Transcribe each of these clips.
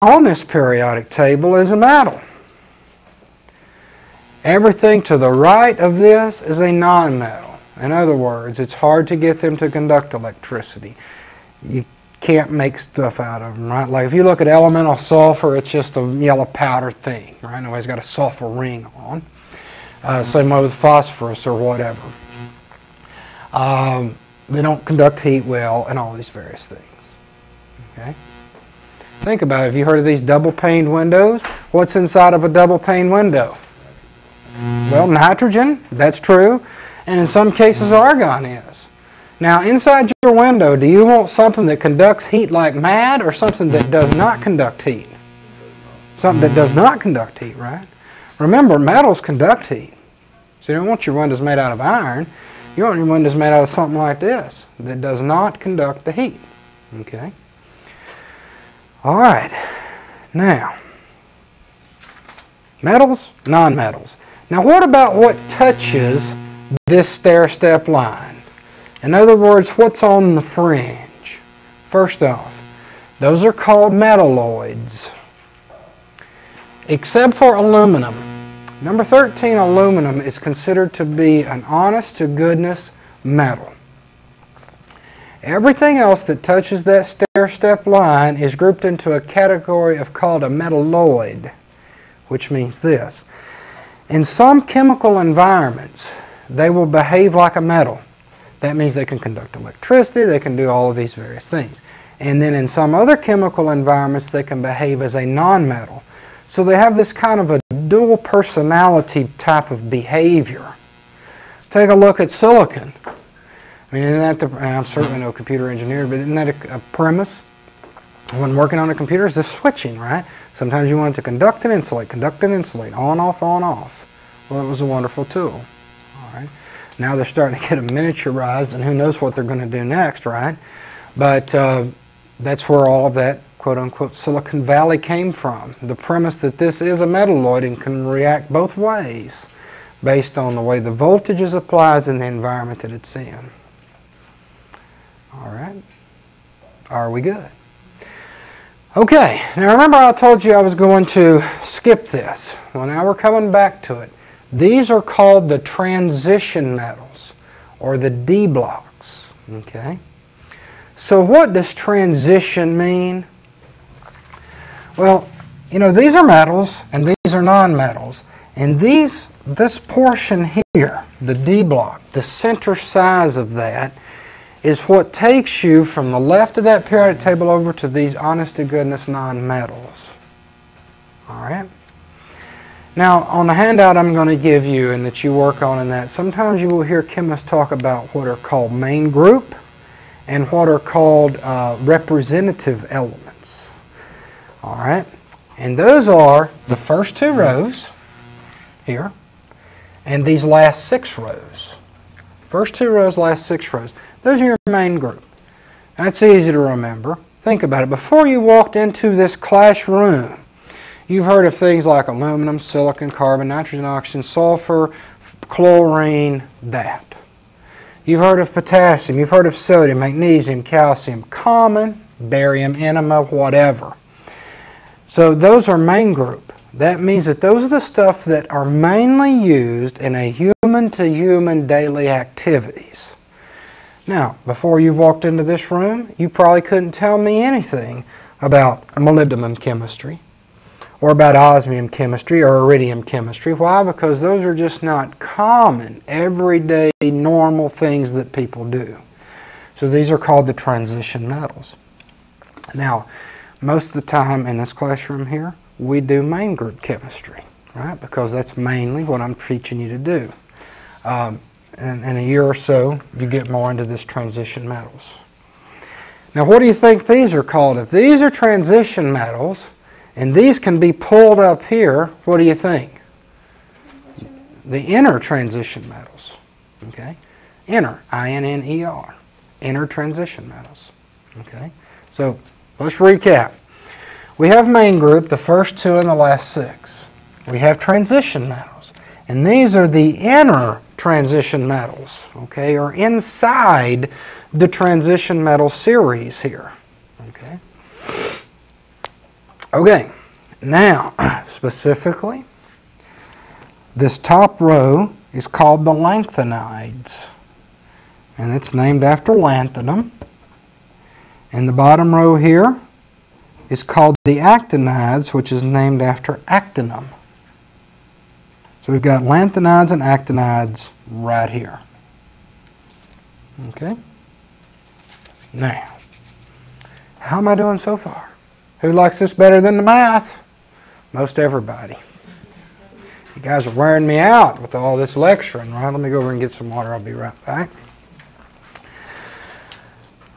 on this periodic table is a metal. Everything to the right of this is a nonmetal. In other words, it's hard to get them to conduct electricity. You can't make stuff out of them, right? Like if you look at elemental sulfur, it's just a yellow powder thing, right? Nobody's got a sulfur ring on. Same way with phosphorus or whatever. They don't conduct heat well and all these various things. Okay? Think about it. Have you heard of these double-paned windows? What's inside of a double-pane window? Well, nitrogen, that's true. And in some cases, argon is. Now, inside your window, do you want something that conducts heat like mad or something that does not conduct heat? Something that does not conduct heat, right? Remember, metals conduct heat. So you don't want your windows made out of iron. You want your windows made out of something like this that does not conduct the heat. Okay? All right. Now, metals, nonmetals. Now, what about what touches this stair-step line? In other words, what's on the fringe? First off, those are called metalloids. Except for aluminum. Number 13, aluminum, is considered to be an honest-to-goodness metal. Everything else that touches that stair-step line is grouped into a category called a metalloid, which means this. In some chemical environments, they will behave like a metal. That means they can conduct electricity, they can do all of these various things. And then in some other chemical environments, they can behave as a nonmetal. So they have this kind of a dual personality type of behavior. Take a look at silicon. I mean, isn't that I'm certainly no computer engineer, but isn't that a premise? When working on a computer, it's the switching, right? Sometimes you want it to conduct and insulate, on, off, on, off. Well, it was a wonderful tool. All right. Now they're starting to get them miniaturized, and who knows what they're going to do next, right? But that's where all of that, quote-unquote, Silicon Valley came from. The premise that this is a metalloid and can react both ways based on the way the voltage is applied in the environment that it's in. All right. Are we good? Okay. Now remember I told you I was going to skip this. Well, now we're coming back to it. These are called the transition metals, or the D blocks. Okay. So what does transition mean? Well, you know, these are metals and these are nonmetals. And this portion here, the D block, the center size of that, is what takes you from the left of that periodic table over to these honest-to-goodness nonmetals. All right? Now, on the handout I'm going to give you and that you work on in that, sometimes you will hear chemists talk about what are called main group and what are called representative elements. All right? And those are the first two rows here and these last 6 rows. First 2 rows, last 6 rows. Those are your main group. That's easy to remember. Think about it. Before you walked into this classroom, you've heard of things like aluminum, silicon, carbon, nitrogen, oxygen, sulfur, chlorine, that. You've heard of potassium, you've heard of sodium, magnesium, calcium, common, barium, enema, whatever. So those are main group. That means that those are the stuff that are mainly used in a human-to-human daily activities. Now, before you walked into this room, you probably couldn't tell me anything about molybdenum chemistry or about osmium chemistry or iridium chemistry. Why? Because those are just not common, everyday, normal things that people do. So these are called the transition metals. Now, most of the time in this classroom here, we do main group chemistry, right? Because that's mainly what I'm teaching you to do. In a year or so, you get more into this transition metals. Now, what do you think these are called? If these are transition metals, and these can be pulled up here, what do you think? The inner transition metals, okay? Inner, I-N-N-E-R, inner transition metals, okay? So, let's recap. We have main group, the first 2 and the last 6. We have transition metals, and these are the inner transition metals, okay, or inside the transition metal series here, okay. Okay, now specifically, this top row is called the lanthanides, and it's named after lanthanum. And the bottom row here is called the actinides, which is named after actinum. So we've got lanthanides and actinides right here. Okay? Now, how am I doing so far? Who likes this better than the math? Most everybody. You guys are wearing me out with all this lecturing, right? Let me go over and get some water. I'll be right back.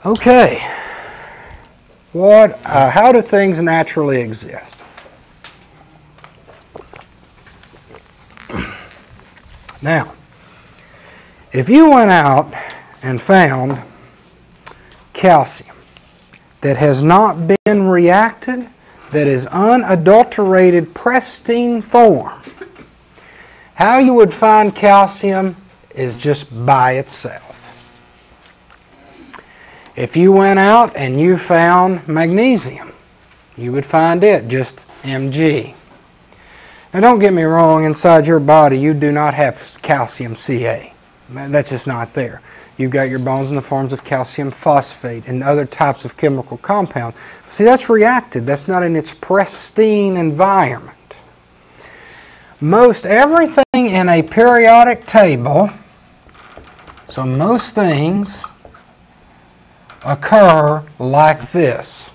Okay. How do things naturally exist? Now, if you went out and found calcium that has not been reacted, that is unadulterated, pristine form, how you would find calcium is just by itself. If you went out and you found magnesium, you would find it just Mg. Now don't get me wrong, inside your body you do not have calcium Ca. That's just not there. You've got your bones in the forms of calcium phosphate and other types of chemical compounds. See, that's reacted. That's not in its pristine environment. Most everything in a periodic table, so most things occur like this,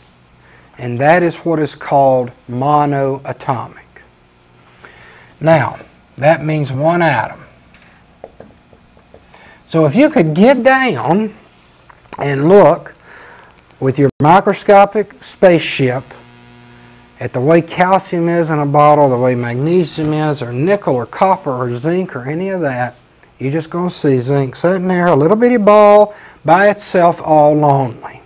and that is what is called monoatomic. Now, that means one atom. So if you could get down and look with your microscopic spaceship at the way calcium is in a bottle, the way magnesium is, or nickel or copper or zinc or any of that, you're just going to see zinc sitting there, a little bitty ball by itself, all lonely.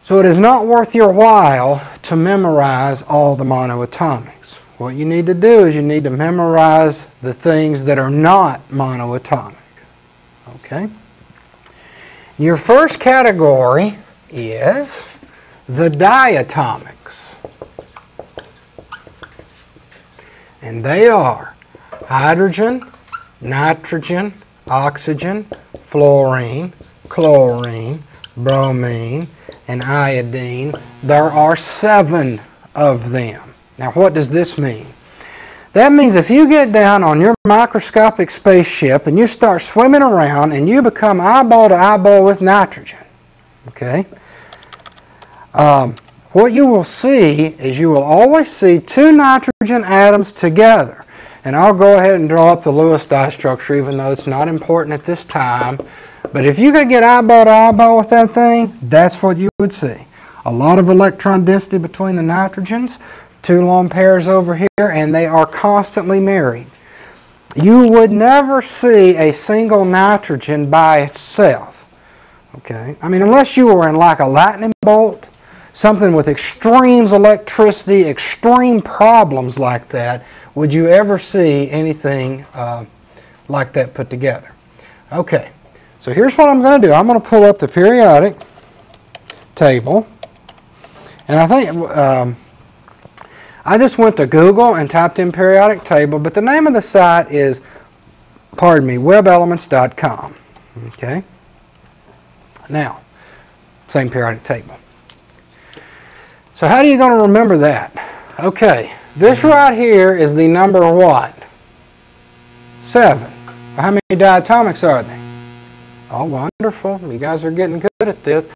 So it is not worth your while to memorize all the monoatomics. What you need to do is you need to memorize the things that are not monoatomic. Okay? Your first category is the diatomics. And they are hydrogen, nitrogen, oxygen, fluorine, chlorine, bromine, and iodine. There are 7 of them. Now what does this mean? That means if you get down on your microscopic spaceship and you start swimming around and you become eyeball to eyeball with nitrogen, okay? What you will see is you will always see 2 nitrogen atoms together. And I'll go ahead and draw up the Lewis dye structure, even though it's not important at this time. But if you could get eyeball to eyeball with that thing, that's what you would see. A lot of electron density between the nitrogens, 2 lone pairs over here, and they are constantly married. You would never see a single nitrogen by itself. Okay? I mean, unless you were in like a lightning bolt, something with extremes electricity, extreme problems like that, would you ever see anything like that put together? Okay, so here's what I'm going to do. I'm going to pull up the periodic table, and I think I just went to Google and typed in periodic table, but the name of the site is, webelements.com. Okay, now, same periodic table. So how are you going to remember that? Okay, this right here is the number what? 7. Well, how many diatomics are there? Oh, wonderful. You guys are getting good at this.